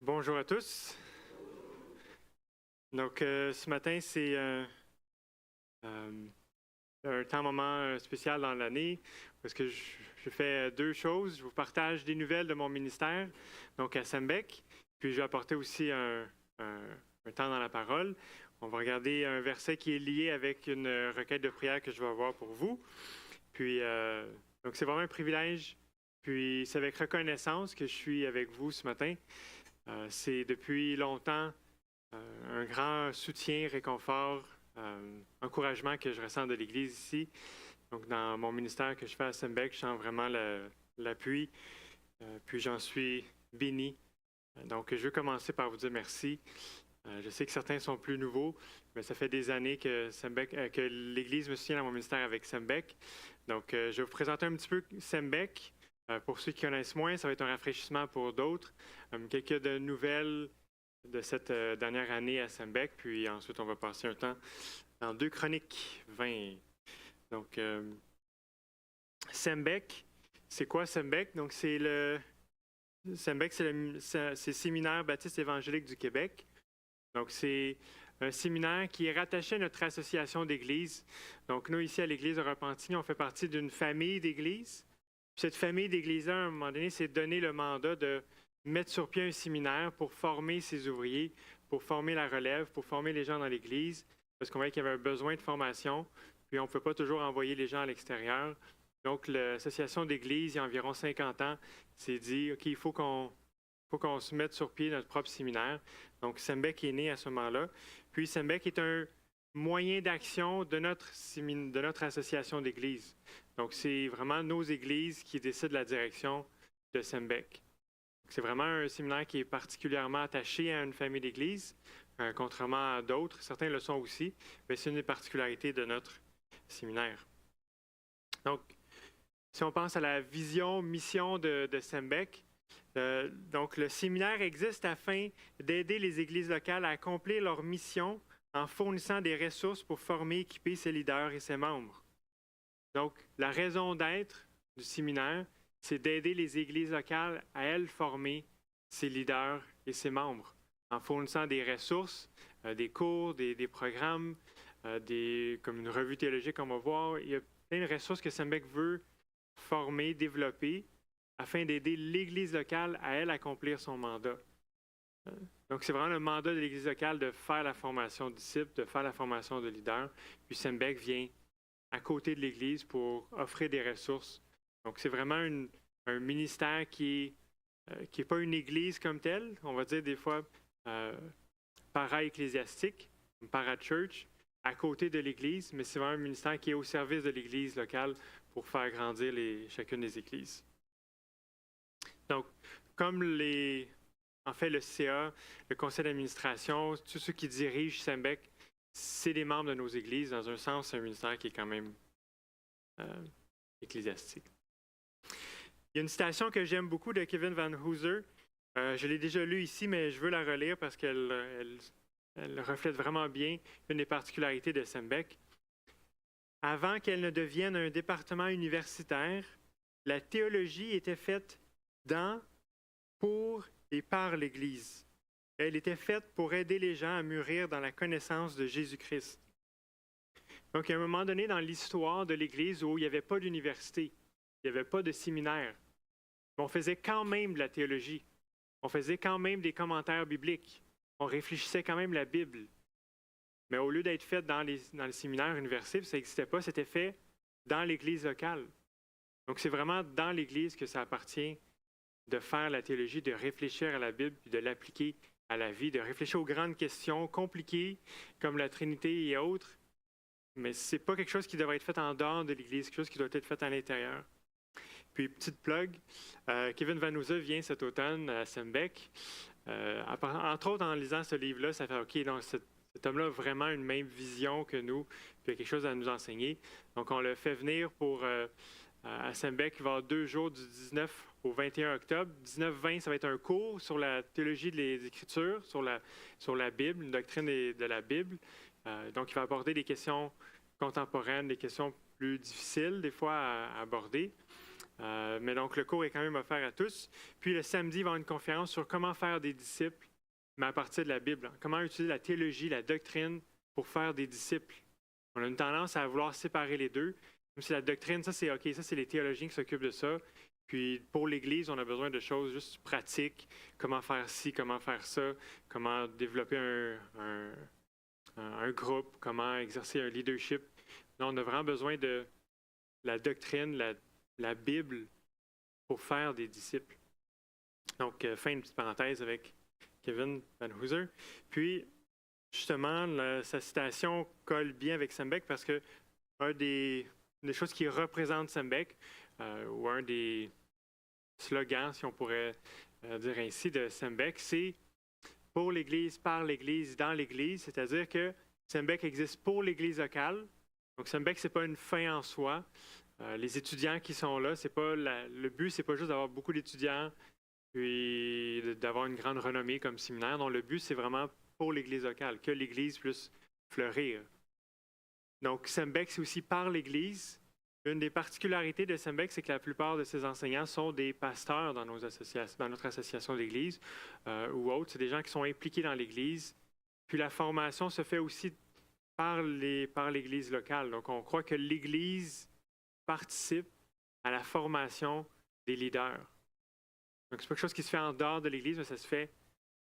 Bonjour à tous. Donc, ce matin, c'est euh, un moment spécial dans l'année parce que je fais deux choses. Je vous partage des nouvelles de mon ministère, donc à Sembec, puis je vais apporter aussi un temps dans la parole. On va regarder un verset qui est lié avec une requête de prière que je vais avoir pour vous. Puis, donc, c'est vraiment un privilège. Puis, c'est avec reconnaissance que je suis avec vous ce matin. C'est depuis longtemps un grand soutien, réconfort, encouragement que je ressens de l'Église ici. Donc, dans mon ministère que je fais à Sembec, je sens vraiment l'appui, puis j'en suis béni. Donc, je veux commencer par vous dire merci. Je sais que certains sont plus nouveaux, mais ça fait des années que que l'Église me soutient dans mon ministère avec Sembec. Donc, je vais vous présenter un petit peu Sembec. Pour ceux qui connaissent moins, ça va être un rafraîchissement pour d'autres. Quelques de nouvelles de cette dernière année à Sembec, puis ensuite on va passer un temps dans 2 Chroniques 20. Donc, Sembec, c'est quoi Sembec? Donc, Sembec, c'est le Séminaire baptiste évangélique du Québec. Donc, c'est un séminaire qui est rattaché à notre association d'églises. Donc, nous, ici à l'Église de Repentigny, on fait partie d'une famille d'églises. Cette famille d'églises-là, à un moment donné, s'est donné le mandat de mettre sur pied un séminaire pour former ses ouvriers, pour former la relève, pour former les gens dans l'Église, parce qu'on voyait qu'il y avait un besoin de formation, puis on ne peut pas toujours envoyer les gens à l'extérieur. Donc, l'association d'églises, il y a environ 50 ans, s'est dit, OK, il faut qu'on se mette sur pied notre propre séminaire. Donc, Sembec est né à ce moment-là. Puis, Sembec est un moyen d'action de notre association d'églises. Donc, c'est vraiment nos églises qui décident la direction de Sembec. C'est vraiment un séminaire qui est particulièrement attaché à une famille d'églises, contrairement à d'autres. Certains le sont aussi, mais c'est une des particularités de notre séminaire. Donc, si on pense à la vision, mission de Sembec, donc le séminaire existe afin d'aider les églises locales à accomplir leur mission en fournissant des ressources pour former, équiper ses leaders et ses membres. Donc, la raison d'être du séminaire, c'est d'aider les églises locales à elles former ses leaders et ses membres en fournissant des ressources, des cours, des programmes, comme une revue théologique, on va voir. Il y a plein de ressources que Sembec veut former, développer, afin d'aider l'Église locale à elle accomplir son mandat. Donc, c'est vraiment le mandat de l'Église locale de faire la formation de disciples, de faire la formation de leaders. Puis Sembec vient à côté de l'Église pour offrir des ressources. Donc, c'est vraiment un ministère qui est pas une Église comme telle, on va dire des fois para-ecclésiastique, para-church, à côté de l'Église, mais c'est vraiment un ministère qui est au service de l'Église locale pour faire grandir chacune des églises. Donc, comme en fait, le CA, le conseil d'administration, tous ceux qui dirigent Sembec, c'est des membres de nos églises. Dans un sens, c'est un ministère qui est quand même ecclésiastique. Il y a une citation que j'aime beaucoup de Kevin Van Hooser. Je l'ai déjà lue ici, mais je veux la relire parce qu'elle reflète vraiment bien une des particularités de Sembec. Avant qu'elle ne devienne un département universitaire, la théologie était faite dans, pour et par l'Église. Elle était faite pour aider les gens à mûrir dans la connaissance de Jésus-Christ. Donc, à un moment donné dans l'histoire de l'Église où il n'y avait pas d'université, il n'y avait pas de séminaire, mais on faisait quand même de la théologie. On faisait quand même des commentaires bibliques. On réfléchissait quand même la Bible. Mais au lieu d'être fait dans les séminaires universitaires, ça n'existait pas, c'était fait dans l'Église locale. Donc, c'est vraiment dans l'Église que ça appartient de faire la théologie, de réfléchir à la Bible, puis de l'appliquer à la vie, de réfléchir aux grandes questions compliquées comme la Trinité et autres. Mais ce n'est pas quelque chose qui devrait être fait en dehors de l'Église, quelque chose qui doit être fait à l'intérieur. Puis, petite plug, Kevin Van Hooser vient cet automne à Sembec. Entre autres, en lisant ce livre-là, ça fait OK, donc cet homme-là a vraiment une même vision que nous, puis il y a quelque chose à nous enseigner. Donc, on l'a fait venir à Sembec, il va y avoir 2 jours du 19 au 21 octobre. 19-20, ça va être un cours sur la théologie des Écritures, sur la Bible, une doctrine de la Bible. Donc, il va aborder des questions contemporaines, des questions plus difficiles des fois à aborder. Mais donc, le cours est quand même offert à tous. Puis le samedi, il va y avoir une conférence sur comment faire des disciples, mais à partir de la Bible. Comment utiliser la théologie, la doctrine pour faire des disciples. On a une tendance à vouloir séparer les deux. Même si la doctrine, ça c'est OK, ça c'est les théologiens qui s'occupent de ça. Puis pour l'Église, on a besoin de choses juste pratiques. Comment faire ci, comment faire ça, comment développer un groupe, comment exercer un leadership. Là, on a vraiment besoin de la doctrine, la Bible pour faire des disciples. Donc, fin de petite parenthèse avec Kevin Van Hooser. Puis, justement, sa citation colle bien avec Sembeck parce que un des choses qui représente Sembeck, ou un des slogans, si on pourrait dire ainsi, de Sembeck, c'est pour l'Église, par l'Église, dans l'Église, c'est-à-dire que Sembeck existe pour l'Église locale. Donc, Sembeck, ce n'est pas une fin en soi. Les étudiants qui sont là, c'est pas le but, c'est pas juste d'avoir beaucoup d'étudiants puis d'avoir une grande renommée comme séminaire. Non, le but, c'est vraiment pour l'Église locale, que l'Église puisse fleurir. Donc, Sembeck, c'est aussi par l'Église. Une des particularités de Sembeck, c'est que la plupart de ses enseignants sont des pasteurs dans notre association d'Église ou autres. C'est des gens qui sont impliqués dans l'Église. Puis la formation se fait aussi par l'Église locale. Donc, on croit que l'Église participe à la formation des leaders. Donc, ce n'est pas quelque chose qui se fait en dehors de l'Église, mais ça se fait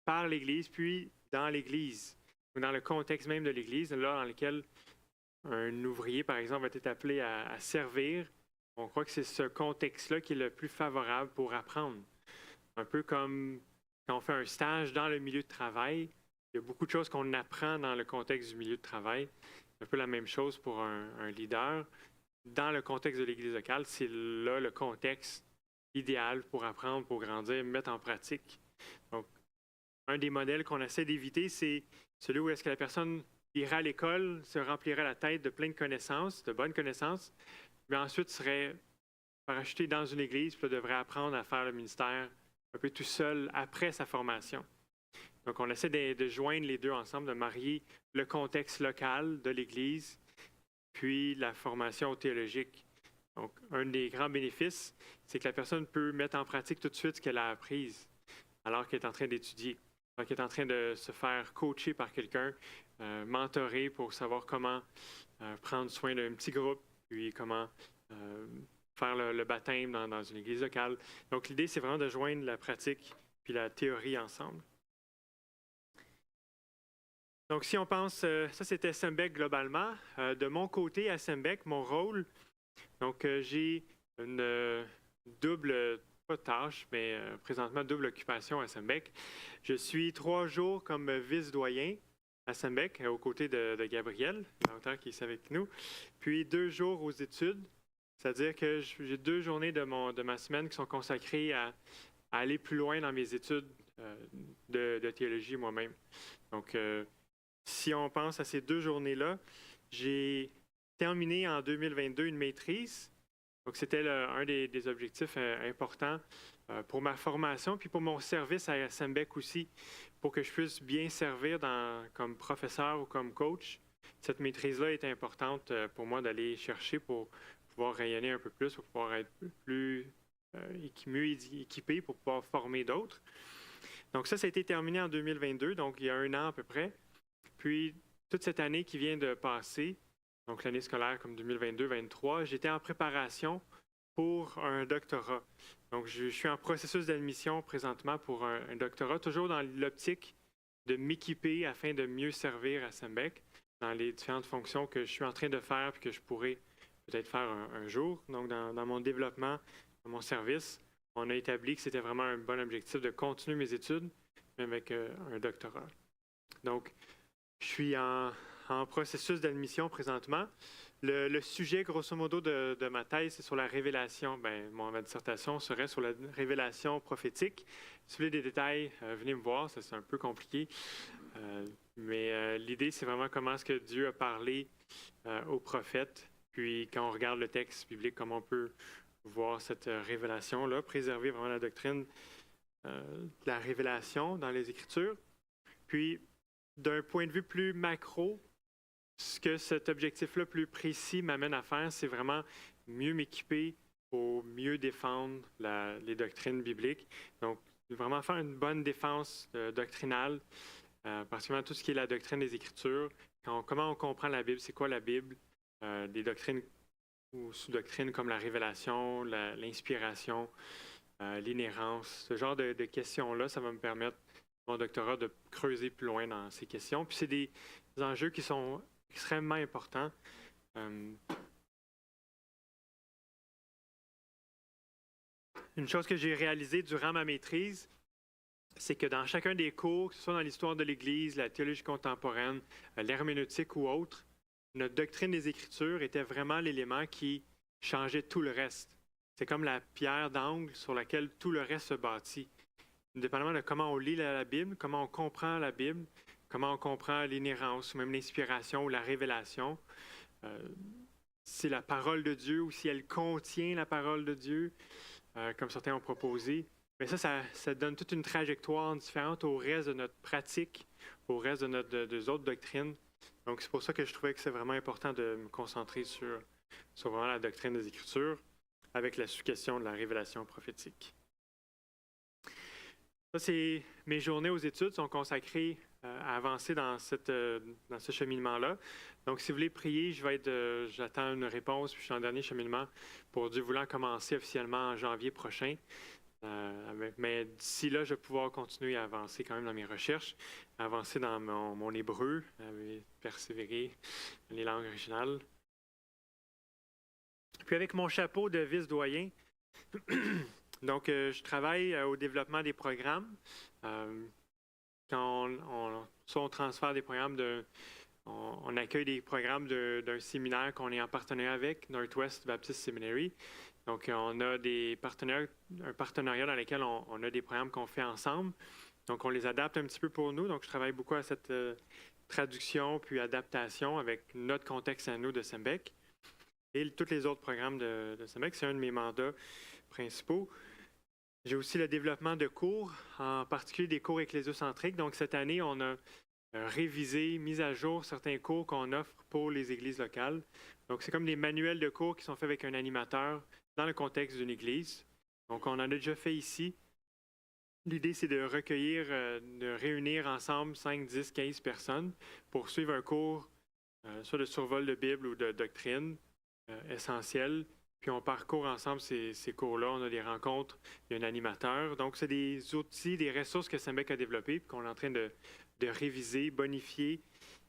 par l'Église, puis dans l'Église, ou dans le contexte même de l'Église, là dans lequel un ouvrier, par exemple, va être appelé à servir. On croit que c'est ce contexte-là qui est le plus favorable pour apprendre. Un peu comme quand on fait un stage dans le milieu de travail, il y a beaucoup de choses qu'on apprend dans le contexte du milieu de travail. C'est un peu la même chose pour un leader. Dans le contexte de l'Église locale, c'est là le contexte idéal pour apprendre, pour grandir, mettre en pratique. Donc, un des modèles qu'on essaie d'éviter, c'est celui où est-ce que la personne ira à l'école, se remplira la tête de plein de connaissances, de bonnes connaissances, mais ensuite serait parachuté dans une église, puis devrait apprendre à faire le ministère un peu tout seul après sa formation. Donc, on essaie de joindre les deux ensemble, de marier le contexte local de l'Église, puis la formation théologique. Donc, un des grands bénéfices, c'est que la personne peut mettre en pratique tout de suite ce qu'elle a appris alors qu'elle est en train d'étudier, alors qu'elle est en train de se faire coacher par quelqu'un, mentorer pour savoir comment prendre soin d'un petit groupe, puis comment faire le baptême dans une église locale. Donc, l'idée, c'est vraiment de joindre la pratique puis la théorie ensemble. Donc, si on pense, ça c'était Sembeck globalement. De mon côté, à Sembeck, mon rôle, donc j'ai une double, pas tâche, mais présentement double occupation à Sembeck. Je suis 3 jours comme vice-doyen à Sembeck, aux côtés de Gabriel, l'auteur qui est ici avec nous, puis 2 jours aux études, c'est-à-dire que j'ai 2 journées de ma semaine qui sont consacrées à aller plus loin dans mes études de théologie moi-même. Donc, si on pense à ces 2 journées-là, j'ai terminé en 2022 une maîtrise. Donc, c'était un des objectifs importants pour ma formation, puis pour mon service à Sembeck aussi, pour que je puisse bien servir comme professeur ou comme coach. Cette maîtrise-là est importante pour moi d'aller chercher pour pouvoir rayonner un peu plus, pour pouvoir être mieux équipé pour pouvoir former d'autres. Donc, ça a été terminé en 2022, donc il y a 1 an à peu près. Puis, toute cette année qui vient de passer, donc l'année scolaire comme 2022-2023, j'étais en préparation pour un doctorat. Donc, je suis en processus d'admission présentement pour un doctorat, toujours dans l'optique de m'équiper afin de mieux servir à Sembeck dans les différentes fonctions que je suis en train de faire et que je pourrais peut-être faire un jour. Donc, dans mon développement, dans mon service, on a établi que c'était vraiment un bon objectif de continuer mes études, même avec un doctorat. Donc, je suis en processus d'admission présentement. Le sujet, grosso modo, de ma thèse, c'est sur la révélation. Ma dissertation serait sur la révélation prophétique. Si vous voulez des détails, venez me voir, ça c'est un peu compliqué. Mais l'idée, c'est vraiment comment est-ce que Dieu a parlé aux prophètes. Puis quand on regarde le texte biblique, comment on peut voir cette révélation-là, préserver vraiment la doctrine de la révélation dans les Écritures. Puis, d'un point de vue plus macro, ce que cet objectif-là plus précis m'amène à faire, c'est vraiment mieux m'équiper pour mieux défendre les doctrines bibliques. Donc, vraiment faire une bonne défense doctrinale, particulièrement tout ce qui est la doctrine des Écritures. Comment on comprend la Bible, c'est quoi la Bible, des doctrines ou sous-doctrines comme la révélation, l'inspiration, l'inhérence. Ce genre de questions-là, ça va me permettre, mon doctorat, de creuser plus loin dans ces questions. Puis c'est des enjeux qui sont extrêmement importants. Une chose que j'ai réalisée durant ma maîtrise, c'est que dans chacun des cours, que ce soit dans l'histoire de l'Église, la théologie contemporaine, l'herméneutique ou autre, notre doctrine des Écritures était vraiment l'élément qui changeait tout le reste. C'est comme la pierre d'angle sur laquelle tout le reste se bâtit. Indépendamment de comment on lit la Bible, comment on comprend la Bible, comment on comprend l'inhérence, ou même l'inspiration ou la révélation, c'est la parole de Dieu ou si elle contient la parole de Dieu, comme certains ont proposé. Mais ça donne toute une trajectoire différente au reste de notre pratique, au reste de nos autres doctrines. Donc, c'est pour ça que je trouvais que c'est vraiment important de me concentrer sur vraiment la doctrine des Écritures avec la sous-question de la révélation prophétique. Ça, c'est mes journées aux études sont consacrées à avancer dans ce cheminement-là. Donc, si vous voulez prier, j'attends une réponse, puis je suis en dernier cheminement pour Dieu voulant commencer officiellement en janvier prochain. Mais d'ici là, je vais pouvoir continuer à avancer quand même dans mes recherches, à avancer dans mon hébreu, persévérer dans les langues originales. Puis avec mon chapeau de vice-doyen, donc je travaille au développement des programmes. Quand on transfère des programmes on accueille des programmes d'un séminaire qu'on est en partenariat avec, Northwest Baptist Seminary. Donc, on a un partenariat dans lequel on a des programmes qu'on fait ensemble. Donc, on les adapte un petit peu pour nous. Donc, je travaille beaucoup à cette traduction puis adaptation avec notre contexte à nous de SEMBEC. Et tous les autres programmes de SEMBEC, c'est un de mes mandats principaux. J'ai aussi le développement de cours, en particulier des cours ecclésiocentriques. Donc, cette année, on a révisé, mis à jour certains cours qu'on offre pour les églises locales. Donc, c'est comme des manuels de cours qui sont faits avec un animateur dans le contexte d'une église. Donc, on en a déjà fait ici. L'idée, c'est de recueillir, de réunir ensemble 5, 10, 15 personnes pour suivre un cours, soit de survol de Bible ou de doctrine essentielle. Puis on parcourt ensemble ces cours-là. On a des rencontres, il y a un animateur. Donc, c'est des outils, des ressources que SEMBEC a développées puis qu'on est en train de réviser, bonifier.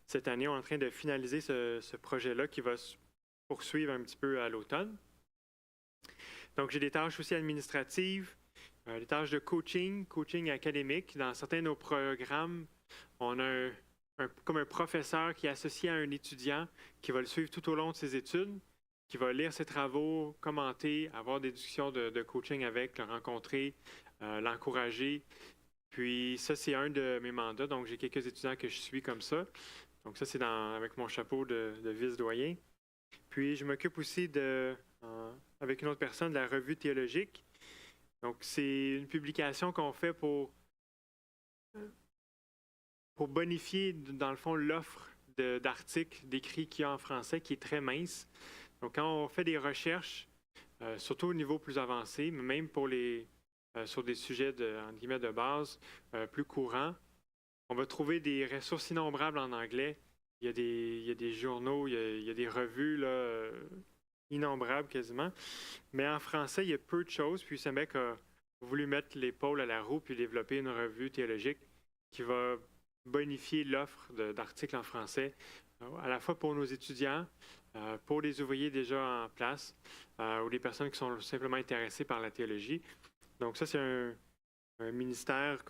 Cette année, on est en train de finaliser ce projet-là qui va se poursuivre un petit peu à l'automne. Donc, j'ai des tâches aussi administratives, des tâches de coaching académique. Dans certains de nos programmes, on a comme un professeur qui est associé à un étudiant qui va le suivre tout au long de ses études, qui va lire ses travaux, commenter, avoir des discussions de coaching avec, le rencontrer, l'encourager. Puis ça, c'est un de mes mandats. Donc, j'ai quelques étudiants que je suis comme ça. Donc, ça, c'est avec mon chapeau de vice-doyen. Puis, je m'occupe aussi avec une autre personne de la revue théologique. Donc, c'est une publication qu'on fait pour bonifier, dans le fond, l'offre d'articles d'écrits qu'il y a en français, qui est très mince. Donc, quand on fait des recherches, surtout au niveau plus avancé, mais même pour sur des sujets entre guillemets, de base plus courants, on va trouver des ressources innombrables en anglais. Il y a des journaux, il y a des revues là, innombrables quasiment. Mais en français, il y a peu de choses. Puis SEMBEC a voulu mettre l'épaule à la roue puis développer une revue théologique qui va bonifier l'offre d'articles en français, à la fois pour nos étudiants, pour les ouvriers déjà en place, ou les personnes qui sont simplement intéressées par la théologie. Donc ça, c'est un ministère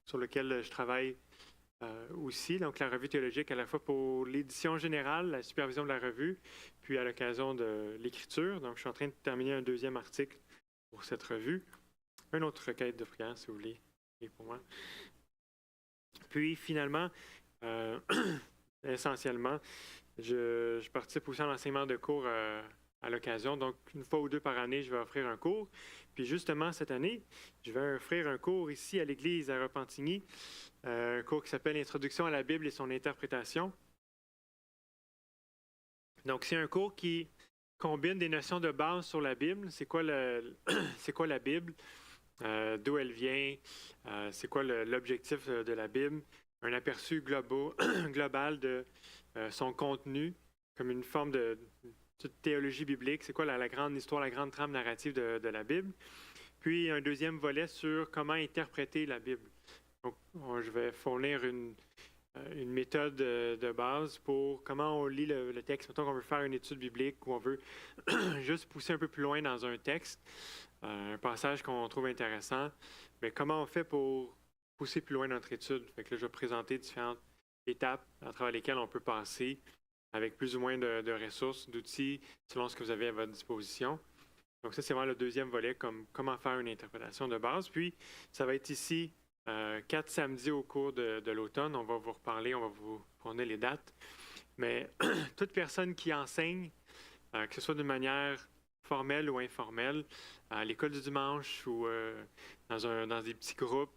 sur lequel je travaille aussi. Donc la revue théologique, à la fois pour l'édition générale, la supervision de la revue, puis à l'occasion de l'écriture. Donc je suis en train de terminer un deuxième article pour cette revue. Une autre requête de prière, si vous voulez, et pour moi. Puis finalement, essentiellement, je participe aussi à l'enseignement de cours à l'occasion. Donc, une fois ou deux par année, je vais offrir un cours. Puis justement, cette année, je vais offrir un cours ici à l'église à Repentigny, un cours qui s'appelle « Introduction à la Bible et son interprétation ». Donc, c'est un cours qui combine des notions de base sur la Bible. C'est quoi, c'est quoi la Bible? D'où elle vient? C'est quoi l'objectif de la Bible? Un aperçu global de son contenu, comme une forme de théologie biblique. C'est quoi la grande histoire, la grande trame narrative de la Bible? Puis un deuxième volet sur comment interpréter la Bible. Donc, je vais fournir une méthode de base pour comment on lit le texte. Mettons qu'on veut faire une étude biblique ou on veut juste pousser un peu plus loin dans un texte, un passage qu'on trouve intéressant. Mais comment on fait pour pousser plus loin notre étude? Fait que là, je vais présenter différentes étapes à travers lesquelles on peut passer avec plus ou moins de ressources, d'outils, selon ce que vous avez à votre disposition. Donc ça, c'est vraiment le deuxième volet, comme comment faire une interprétation de base. Puis, ça va être ici 4 samedis au cours de l'automne. On va vous reparler, on va vous fournir les dates. Mais toute personne qui enseigne, que ce soit d'une manière formelle ou informelle, à l'école du dimanche ou dans des petits groupes,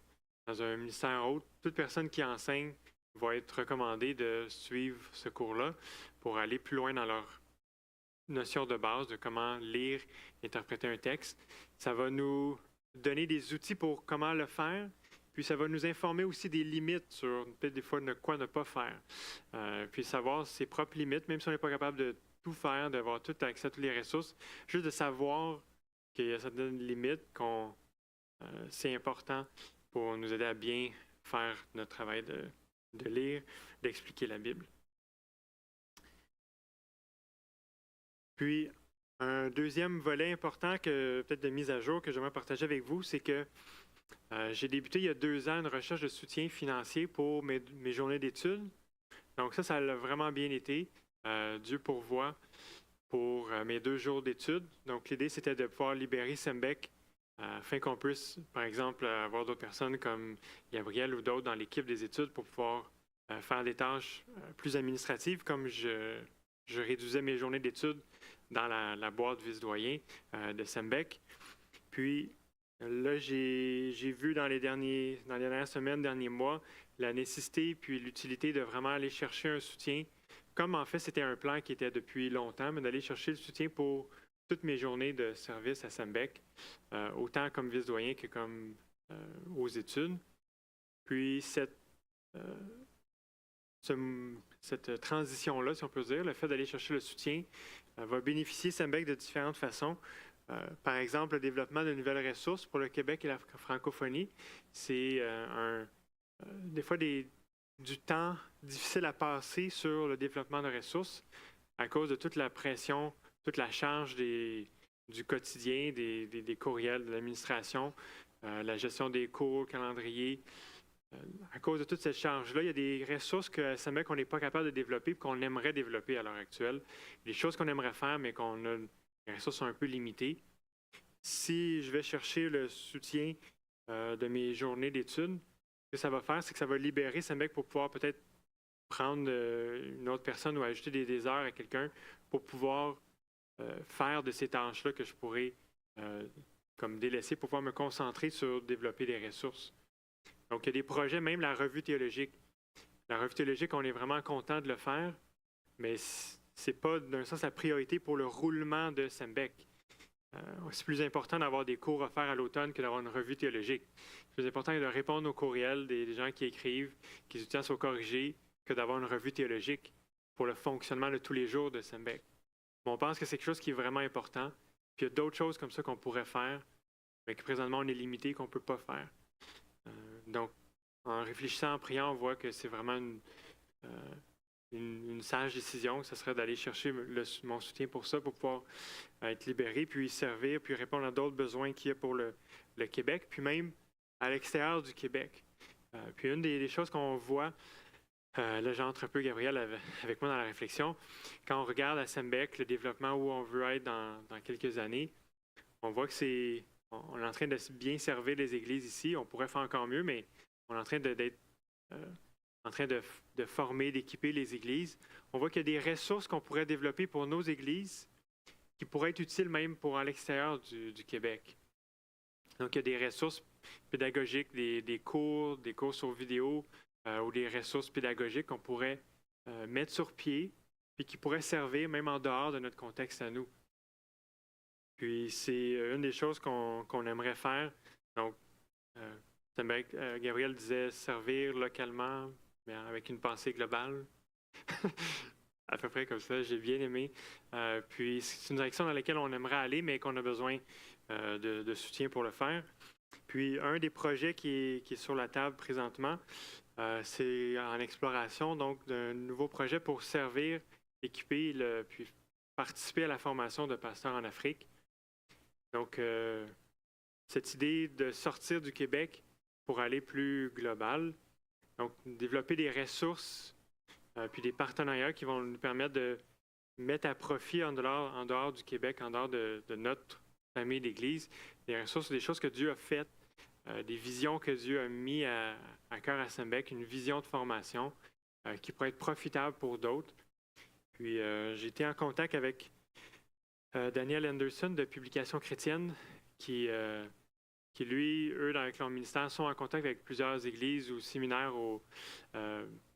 dans un ministère autre, toute personne qui enseigne va être recommandée de suivre ce cours-là pour aller plus loin dans leur notion de base de comment lire, interpréter un texte. Ça va nous donner des outils pour comment le faire, puis ça va nous informer aussi des limites sur peut-être des fois quoi ne pas faire. Puis savoir ses propres limites, même si on n'est pas capable de tout faire, d'avoir tout accès à toutes les ressources, juste de savoir qu'il y a certaines limites, c'est important pour nous aider à bien faire notre travail de lire, d'expliquer la Bible. Puis, un deuxième volet important, peut-être de mise à jour, que j'aimerais partager avec vous, c'est que j'ai débuté il y a 2 ans une recherche de soutien financier pour mes journées d'études. Donc ça a vraiment bien été. Dieu pourvoit pour mes 2 jours d'études. Donc l'idée, c'était de pouvoir libérer Sembec afin qu'on puisse, par exemple, avoir d'autres personnes comme Gabriel ou d'autres dans l'équipe des études pour pouvoir faire des tâches plus administratives, comme je réduisais mes journées d'études dans la boîte vice-doyen de Sembec. Puis là, j'ai vu dans les dernières semaines, derniers mois, la nécessité puis l'utilité de vraiment aller chercher un soutien, comme en fait c'était un plan qui était depuis longtemps, mais d'aller chercher le soutien pour toutes mes journées de service à Sembec, autant comme vice-doyen que comme aux études. Puis cette transition-là, si on peut dire, le fait d'aller chercher le soutien, va bénéficier Sembec de différentes façons. Par exemple, le développement de nouvelles ressources pour le Québec et la francophonie. C'est des fois du temps difficile à passer sur le développement de ressources à cause de toute la pression, toute la charge du quotidien, des courriels, de l'administration, la gestion des cours, calendrier. À cause de toute cette charge-là, il y a des ressources que ça met qu'on n'est pas capable de développer et qu'on aimerait développer à l'heure actuelle. Des choses qu'on aimerait faire, mais les ressources sont un peu limitées. Si je vais chercher le soutien de mes journées d'études, ce que ça va faire, c'est que ça va libérer Sembec pour pouvoir peut-être prendre une autre personne ou ajouter des heures à quelqu'un pour pouvoir faire de ces tâches-là que je pourrais comme délaisser pour pouvoir me concentrer sur développer des ressources. Donc, il y a des projets, même la revue théologique. La revue théologique, on est vraiment content de le faire, mais c'est pas, d'un sens, la priorité pour le roulement de Sembec. C'est plus important d'avoir des cours à faire à l'automne que d'avoir une revue théologique. C'est plus important de répondre aux courriels des gens qui écrivent, que les étudiants soient corrigés, que d'avoir une revue théologique pour le fonctionnement de tous les jours de Sembec. Bon, on pense que c'est quelque chose qui est vraiment important. Puis il y a d'autres choses comme ça qu'on pourrait faire, mais que présentement on est limité, qu'on ne peut pas faire. Donc, en réfléchissant, en priant, on voit que c'est vraiment une sage décision, que ce serait d'aller chercher mon soutien pour ça, pour pouvoir être libéré, puis servir, puis répondre à d'autres besoins qu'il y a pour le Québec, puis même à l'extérieur du Québec. Puis une des choses qu'on voit, là j'entre un peu, Gabriel, avec moi dans la réflexion, quand on regarde à Sembec le développement où on veut être dans quelques années, on voit que on est en train de bien servir les églises ici. On pourrait faire encore mieux, mais on est en train de former, d'équiper les églises. On voit qu'il y a des ressources qu'on pourrait développer pour nos églises qui pourraient être utiles même pour à l'extérieur du Québec. Donc, il y a des ressources pédagogiques, des cours sur vidéo ou des ressources pédagogiques qu'on pourrait mettre sur pied puis qui pourraient servir même en dehors de notre contexte à nous. Puis c'est une des choses qu'on aimerait faire. Donc, Gabriel disait servir localement, mais avec une pensée globale. À peu près comme ça, j'ai bien aimé. Puis c'est une direction dans laquelle on aimerait aller, mais qu'on a besoin de soutien pour le faire. Puis un des projets qui est sur la table présentement, c'est en exploration, donc d'un nouveau projet pour servir, équiper, puis participer à la formation de pasteurs en Afrique. Donc, cette idée de sortir du Québec pour aller plus global, donc développer des ressources, puis des partenariats qui vont nous permettre de mettre à profit en dehors du Québec, en dehors de notre famille d'Église, des ressources, des choses que Dieu a faites, des visions que Dieu a mis à cœur à Sembec, une vision de formation qui pourrait être profitable pour d'autres. Puis j'ai été en contact avec Daniel Anderson de Publications chrétiennes qui lui, eux, avec leur ministère, sont en contact avec plusieurs églises ou séminaires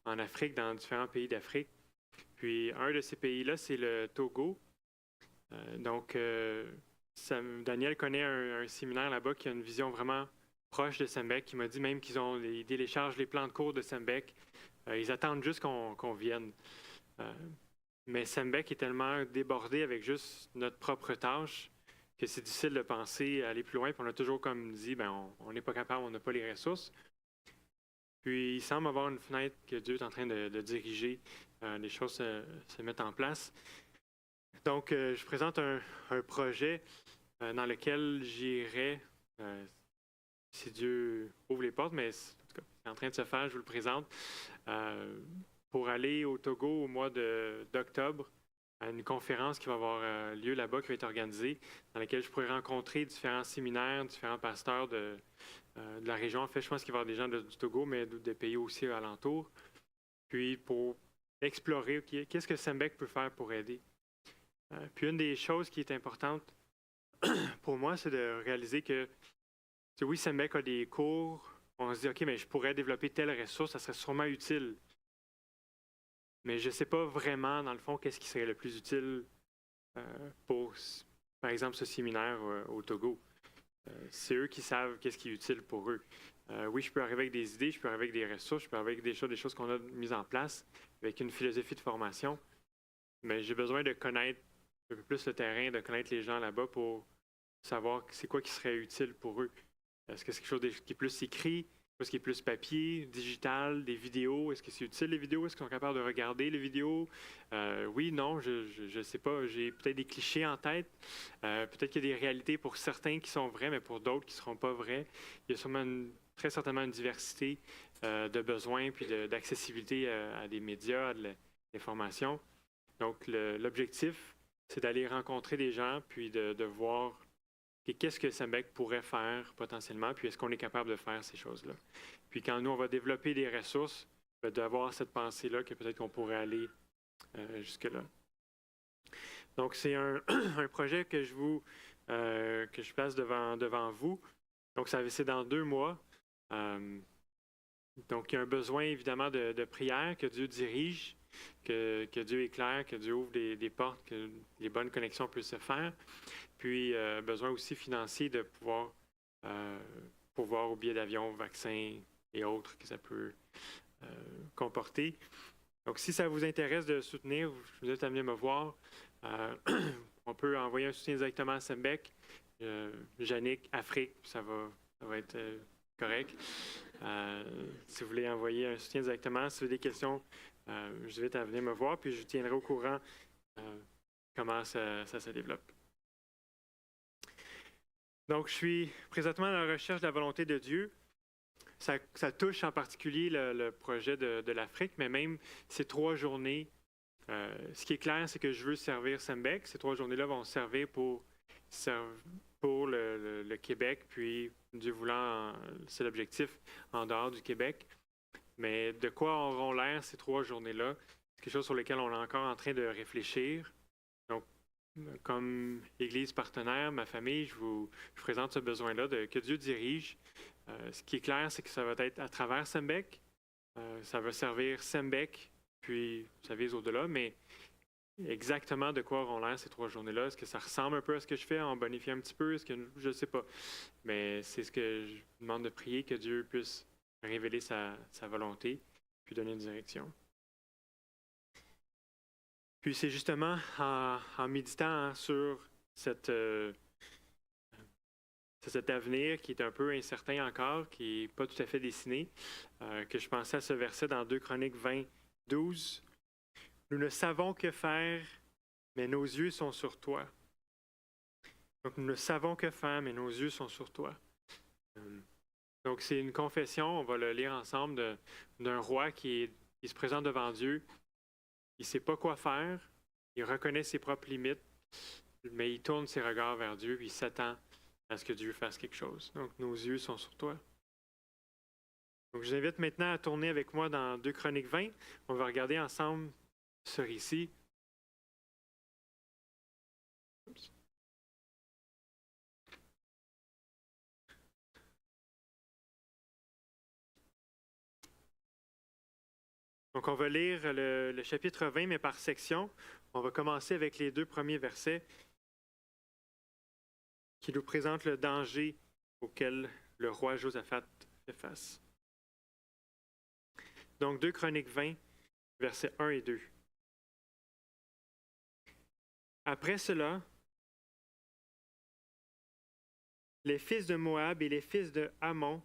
en Afrique, dans différents pays d'Afrique. Puis un de ces pays-là, c'est le Togo. Donc, Daniel connaît un séminaire là-bas qui a une vision vraiment proche de Sembec, qui m'a dit même ils téléchargent les plans de cours de Sembec. Ils attendent juste qu'on vienne. Mais Sembec est tellement débordé avec juste notre propre tâche que c'est difficile de penser à aller plus loin. Puis on a toujours comme dit, on n'est pas capable, on n'a pas les ressources. Puis il semble avoir une fenêtre que Dieu est en train de diriger. Les choses se mettent en place. Donc, je présente un projet dans lequel j'irai, si Dieu ouvre les portes, mais en tout cas, c'est en train de se faire, je vous le présente, pour aller au Togo au mois d'octobre à une conférence qui va avoir lieu là-bas, qui va être organisée, dans laquelle je pourrai rencontrer différents séminaires, différents pasteurs de la région. En fait, je pense qu'il va y avoir des gens du Togo, mais des pays aussi alentours. Puis pour explorer qu'est-ce que Sembec peut faire pour aider. Puis une des choses qui est importante pour moi, c'est de réaliser que oui, Sembec a des cours, on se dit, OK, mais je pourrais développer telle ressource, ça serait sûrement utile. Mais je ne sais pas vraiment, dans le fond, qu'est-ce qui serait le plus utile pour, par exemple, ce séminaire au Togo. C'est eux qui savent qu'est-ce qui est utile pour eux. Oui, je peux arriver avec des idées, je peux arriver avec des ressources, je peux arriver avec des choses qu'on a mises en place, avec une philosophie de formation, mais j'ai besoin de connaître un peu plus le terrain, de connaître les gens là-bas pour savoir c'est quoi qui serait utile pour eux. Est-ce que c'est quelque chose qui est plus écrit? Est-ce qui est plus papier, digital, des vidéos? Est-ce que c'est utile les vidéos? Est-ce qu'ils sont capables de regarder les vidéos? Oui, non, je ne sais pas. J'ai peut-être des clichés en tête. Peut-être qu'il y a des réalités pour certains qui sont vraies, mais pour d'autres qui ne seront pas vraies. Il y a sûrement très certainement une diversité de besoins puis d'accessibilité à des médias, à de l'information. Donc, l'objectif, c'est d'aller rencontrer des gens puis de voir qu'est-ce que Sembec pourrait faire potentiellement, puis est-ce qu'on est capable de faire ces choses-là. Puis quand nous, on va développer des ressources, d'avoir cette pensée-là que peut-être qu'on pourrait aller jusque-là. Donc, c'est un projet que je place devant vous. Donc, c'est dans 2 mois. Donc, il y a un besoin évidemment de prière, que Dieu dirige, que Dieu éclaire, que Dieu ouvre des portes, que les bonnes connexions puissent se faire. Puis, besoin aussi financier de pouvoir au billet d'avion, vaccins et autres que ça peut comporter. Donc, si ça vous intéresse de soutenir, vous êtes amené à me voir. On peut envoyer un soutien directement à Sembec, Yannick, Afrique, ça va être correct. Si vous voulez envoyer un soutien directement, si vous avez des questions, je vous invite à venir me voir, puis je vous tiendrai au courant comment ça se développe. Donc, je suis présentement à la recherche de la volonté de Dieu. Ça touche en particulier le projet de l'Afrique, mais même ces 3 journées, ce qui est clair, c'est que je veux servir Sembec. Ces 3 journées-là vont servir pour le Québec, puis, Dieu voulant, c'est l'objectif, en dehors du Québec. Mais de quoi auront l'air ces 3 journées-là? C'est quelque chose sur lequel on est encore en train de réfléchir. Donc, comme Église partenaire, ma famille, je présente ce besoin-là que Dieu dirige. Ce qui est clair, c'est que ça va être à travers Sembec. Ça va servir Sembec, puis ça vise au-delà, mais exactement de quoi auront l'air ces 3 journées-là. Est-ce que ça ressemble un peu à ce que je fais, en bonifier un petit peu? Est-ce que je ne sais pas. Mais c'est ce que je demande de prier, que Dieu puisse révéler sa volonté, puis donner une direction. Puis c'est justement en méditant sur cet avenir qui est un peu incertain encore, qui n'est pas tout à fait dessiné, que je pensais à ce verset dans 2 Chroniques 20, 12. Nous ne savons que faire, mais nos yeux sont sur toi. Donc, nous ne savons que faire, mais nos yeux sont sur toi. Donc, c'est une confession, on va le lire ensemble, d'un roi qui se présente devant Dieu. Il ne sait pas quoi faire, il reconnaît ses propres limites, mais il tourne ses regards vers Dieu et il s'attend à ce que Dieu fasse quelque chose. Donc, nos yeux sont sur toi. Donc, je vous invite maintenant à tourner avec moi dans 2 Chroniques 20. On va regarder ensemble ce récit. Donc, on va lire le chapitre 20, mais par section. On va commencer avec les 2 premiers versets qui nous présentent le danger auquel le roi Josaphat fait face. Donc, 2 Chroniques 20, versets 1 et 2. Après cela, les fils de Moab et les fils de Ammon,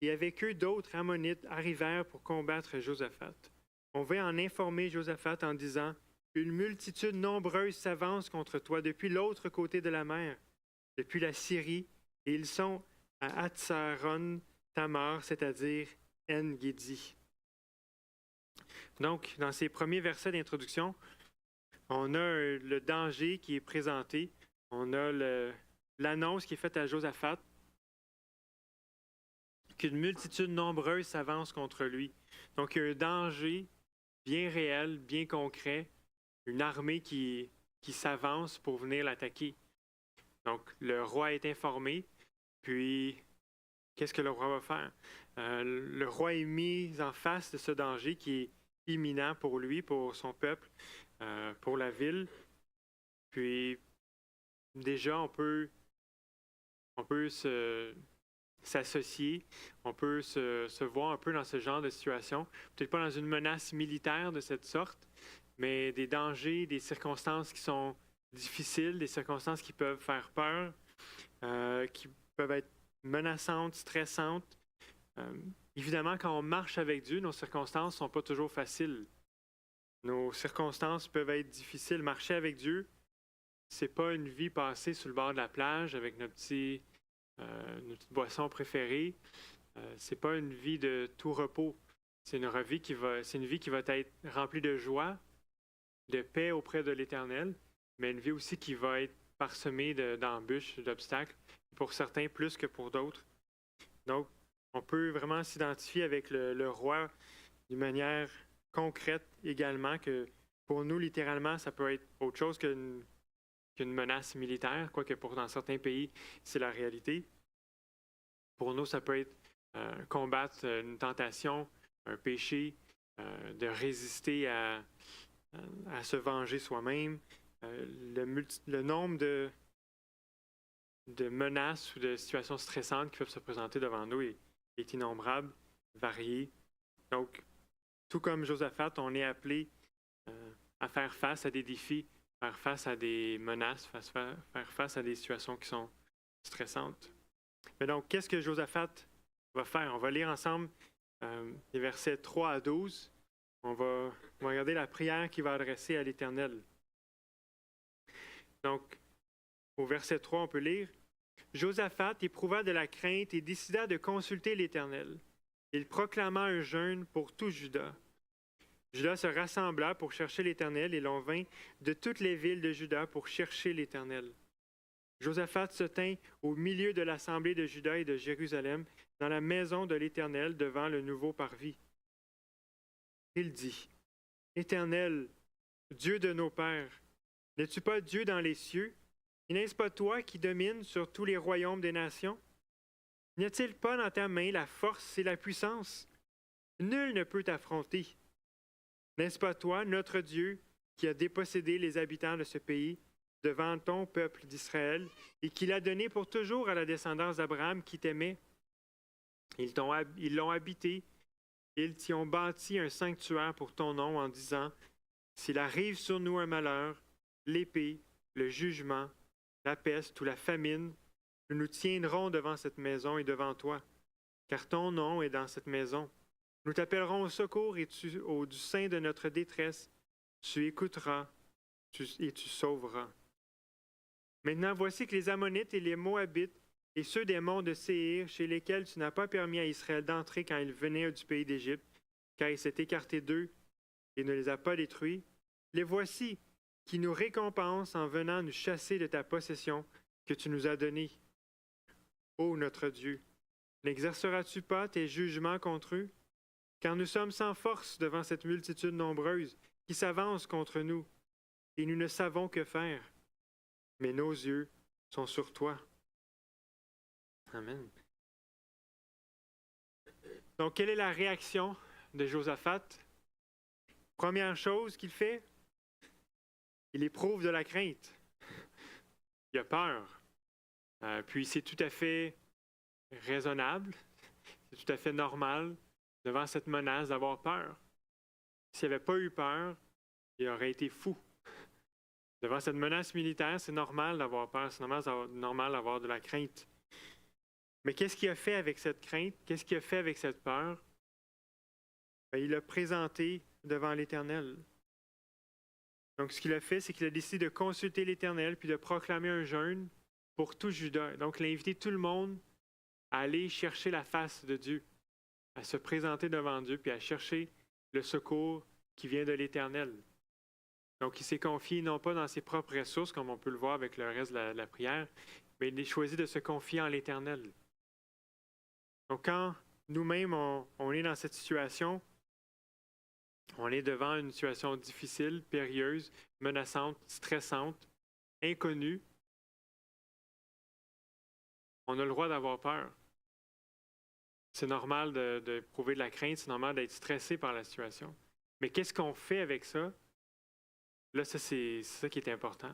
et avec eux d'autres Ammonites, arrivèrent pour combattre Josaphat. On vint en informer Josaphat en disant, « Une multitude nombreuse s'avance contre toi depuis l'autre côté de la mer, depuis la Syrie, et ils sont à Hatzaron Tamar, c'est-à-dire En-Gedi. » Donc, dans ces premiers versets d'introduction, on a le danger qui est présenté, on a l'annonce qui est faite à Josaphat qu'une multitude nombreuse s'avance contre lui. Donc, il y a un danger bien réel, bien concret, une armée qui s'avance pour venir l'attaquer. Donc, le roi est informé, puis qu'est-ce que le roi va faire? Le roi est mis en face de ce danger qui est imminent pour lui, pour son peuple, pour la ville. Puis, déjà, on peut s'associer, on peut se voir un peu dans ce genre de situation. Peut-être pas dans une menace militaire de cette sorte, mais des dangers, des circonstances qui sont difficiles, des circonstances qui peuvent faire peur, qui peuvent être menaçantes, stressantes. Évidemment, quand on marche avec Dieu, nos circonstances ne sont pas toujours faciles. Nos circonstances peuvent être difficiles. Marcher avec Dieu, c'est pas une vie passée sur le bord de la plage avec nos petites boissons préférées. C'est pas une vie de tout repos. C'est une vie qui va être remplie de joie, de paix auprès de l'Éternel, mais une vie aussi qui va être parsemée d'embûches, d'obstacles, pour certains plus que pour d'autres. Donc, on peut vraiment s'identifier avec le roi d'une manière concrète également, que pour nous, littéralement, ça peut être autre chose qu'une menace militaire, quoique dans certains pays, c'est la réalité. Pour nous, ça peut être combattre une tentation, un péché, de résister à se venger soi-même. Le nombre de menaces ou de situations stressantes qui peuvent se présenter devant nous est innombrable, varié. Donc, tout comme Josaphat, on est appelé à faire face à des défis, faire face à des menaces, faire face à des situations qui sont stressantes. Mais donc, qu'est-ce que Josaphat va faire? On va lire ensemble les versets 3 à 12. On va regarder la prière qu'il va adresser à l'Éternel. Donc, au verset 3, on peut lire « Josaphat éprouva de la crainte et décida de consulter l'Éternel. Il proclama un jeûne pour tout Juda. Juda se rassembla pour chercher l'Éternel et l'on vint de toutes les villes de Juda pour chercher l'Éternel. Josaphat se tint au milieu de l'assemblée de Juda et de Jérusalem, dans la maison de l'Éternel, devant le nouveau parvis. Il dit, « Éternel, Dieu de nos pères, n'es-tu pas Dieu dans les cieux? Et n'est-ce pas toi qui domines sur tous les royaumes des nations? N'y a-t-il pas dans ta main la force et la puissance? Nul ne peut t'affronter. N'est-ce pas toi, notre Dieu, qui a dépossédé les habitants de ce pays devant ton peuple d'Israël et qui l'a donné pour toujours à la descendance d'Abraham qui t'aimait. Ils l'ont habité, ils t'y ont bâti un sanctuaire pour ton nom en disant, s'il arrive sur nous un malheur, l'épée, le jugement, la peste ou la famine, nous nous tiendrons devant cette maison et devant toi, car ton nom est dans cette maison. Nous t'appellerons au secours et du sein de notre détresse, tu écouteras et tu sauveras. Maintenant, voici que les Ammonites et les Moabites et ceux des monts de Séhir, chez lesquels tu n'as pas permis à Israël d'entrer quand il venait du pays d'Égypte, car il s'est écarté d'eux et ne les a pas détruits, les voici qui nous récompensent en venant nous chasser de ta possession que tu nous as donnée. Ô notre Dieu, n'exerceras-tu pas tes jugements contre eux? Car nous sommes sans force devant cette multitude nombreuse qui s'avance contre nous, et nous ne savons que faire. Mais nos yeux sont sur toi. Amen. Donc, quelle est la réaction de Josaphat? Première chose qu'il fait, il éprouve de la crainte. Il a peur. Puis c'est tout à fait raisonnable, c'est tout à fait normal devant cette menace d'avoir peur. S'il n'avait pas eu peur, il aurait été fou. Devant cette menace militaire, c'est normal d'avoir peur, c'est normal d'avoir de la crainte. Mais qu'est-ce qu'il a fait avec cette crainte? Qu'est-ce qu'il a fait avec cette peur? Bien, il l'a présenté devant l'Éternel. Donc, ce qu'il a fait, c'est qu'il a décidé de consulter l'Éternel puis de proclamer un jeûne pour tout Juda. Donc, il a invité tout le monde à aller chercher la face de Dieu, à se présenter devant Dieu puis à chercher le secours qui vient de l'Éternel. Donc, il s'est confié non pas dans ses propres ressources, comme on peut le voir avec le reste de la prière, mais il a choisi de se confier en l'Éternel. Donc, quand nous-mêmes, on est dans cette situation, on est devant une situation difficile, périlleuse, menaçante, stressante, inconnue, on a le droit d'avoir peur. C'est normal d'éprouver de la crainte, c'est normal d'être stressé par la situation. Mais qu'est-ce qu'on fait avec ça? Là, ça, c'est ça qui est important.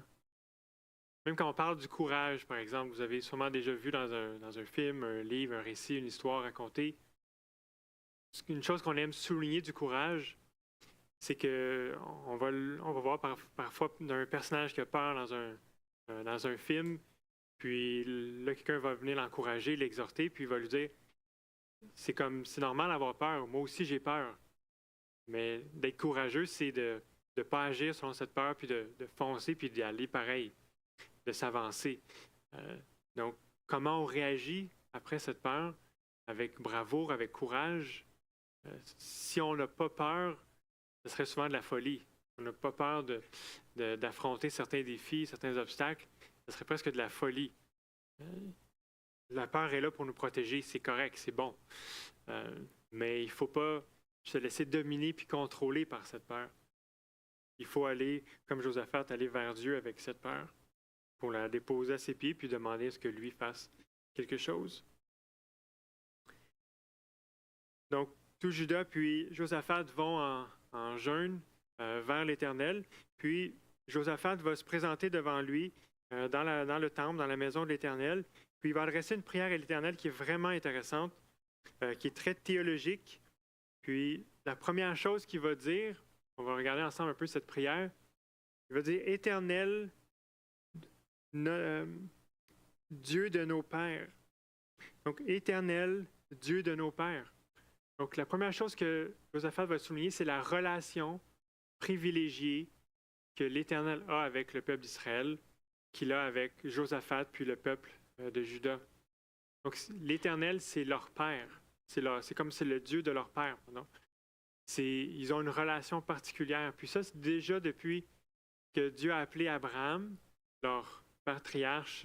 Même quand on parle du courage, par exemple, vous avez sûrement déjà vu dans un film, un livre, un récit, une histoire racontée. Une chose qu'on aime souligner du courage, c'est qu'on va voir parfois un personnage qui a peur dans un film, puis là, quelqu'un va venir l'encourager, l'exhorter, puis il va lui dire, c'est normal d'avoir peur, moi aussi j'ai peur. Mais d'être courageux, c'est de ne pas agir selon cette peur, puis de foncer, puis d'y aller pareil, de s'avancer. Donc, comment on réagit après cette peur? Avec bravoure, avec courage. Si on n'a pas peur, ce serait souvent de la folie. On n'a pas peur d'affronter certains défis, certains obstacles. Ce serait presque de la folie. La peur est là pour nous protéger, c'est correct, c'est bon. Mais il ne faut pas se laisser dominer puis contrôler par cette peur. Il faut aller, comme Josaphat, aller vers Dieu avec cette peur pour la déposer à ses pieds puis demander à ce que lui fasse quelque chose. Donc, tout Juda puis Josaphat vont en jeûne vers l'Éternel. Puis, Josaphat va se présenter devant lui dans le temple, dans la maison de l'Éternel. Puis, il va adresser une prière à l'Éternel qui est vraiment intéressante, qui est très théologique. Puis, la première chose qu'il va dire, on va regarder ensemble un peu cette prière, il va dire « Éternel, Dieu de nos pères ». Donc, « Éternel, Dieu de nos pères ». Donc, la première chose que Josaphat va souligner, c'est la relation privilégiée que l'Éternel a avec le peuple d'Israël, qu'il a avec Josaphat puis le peuple de Juda. Donc, l'Éternel, c'est leur père. C'est comme c'est le Dieu de leur père. Pardon. Ils ont une relation particulière. Puis ça, c'est déjà depuis que Dieu a appelé Abraham, leur patriarche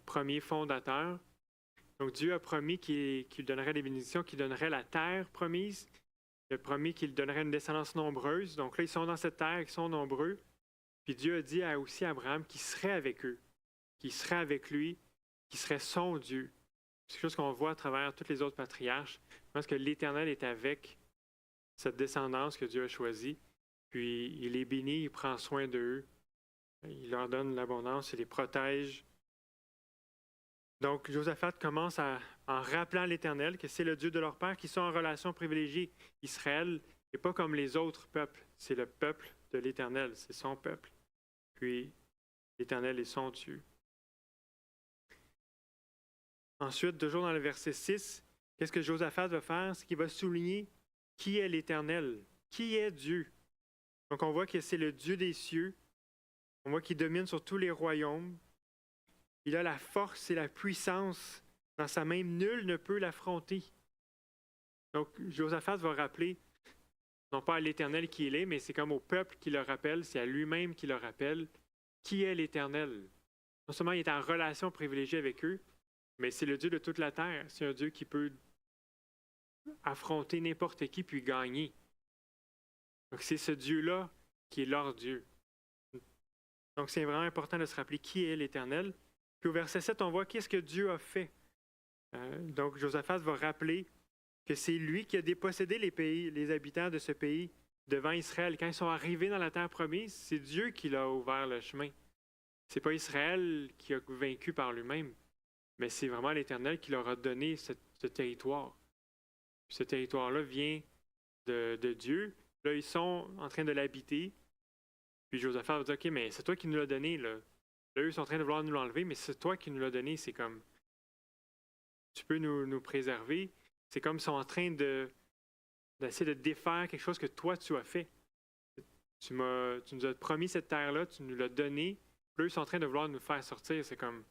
premier fondateur. Donc, Dieu a promis qu'il donnerait des bénédictions, qu'il donnerait la terre promise. Il a promis qu'il donnerait une descendance nombreuse. Donc là, ils sont dans cette terre, ils sont nombreux. Puis Dieu a dit aussi à Abraham qu'il serait avec eux, qu'il serait avec lui, qu'il serait son Dieu. C'est quelque chose qu'on voit à travers tous les autres patriarches. Je pense que l'Éternel est avec cette descendance que Dieu a choisie. puis il les bénit, il prend soin d'eux, il leur donne l'abondance, il les protège. Donc, Josaphat commence en rappelant l'Éternel que c'est le Dieu de leur père qui sont en relation privilégiée. Israël n'est pas comme les autres peuples, c'est le peuple de l'Éternel, c'est son peuple. Puis, l'Éternel est son Dieu. Ensuite, toujours dans le verset 6, qu'est-ce que Josaphat va faire? C'est qu'il va souligner qui est l'Éternel, qui est Dieu. Donc, on voit que c'est le Dieu des cieux, on voit qu'il domine sur tous les royaumes. Il a la force et la puissance dans sa main. Nul ne peut l'affronter. Donc, Josaphat va rappeler, non pas à l'Éternel qui il est, mais c'est comme au peuple qui le rappelle, c'est à lui-même qui le rappelle, qui est l'Éternel. Non seulement il est en relation privilégiée avec eux, mais c'est le Dieu de toute la terre. C'est un Dieu qui peut affronter n'importe qui puis gagner. Donc, c'est ce Dieu-là qui est leur Dieu. Donc, c'est vraiment important de se rappeler qui est l'Éternel. Puis au verset 7, on voit qu'est-ce que Dieu a fait. Donc, Josaphat va rappeler que c'est lui qui a dépossédé les pays, les habitants de ce pays devant Israël. Quand ils sont arrivés dans la terre promise, c'est Dieu qui leur a ouvert le chemin. C'est pas Israël qui a vaincu par lui-même, mais c'est vraiment l'Éternel qui leur a donné ce territoire. Puis ce territoire-là vient de Dieu. Là, ils sont en train de l'habiter. Puis Josaphat va dire, OK, mais c'est toi qui nous l'as donné, là. Là, eux sont en train de vouloir nous l'enlever, mais c'est toi qui nous l'as donné. C'est comme, tu peux nous préserver. C'est comme ils sont en train d'essayer de défaire quelque chose que toi, tu as fait. Tu nous as promis cette terre-là, tu nous l'as donnée. Puis eux sont en train de vouloir nous faire sortir. C'est comme,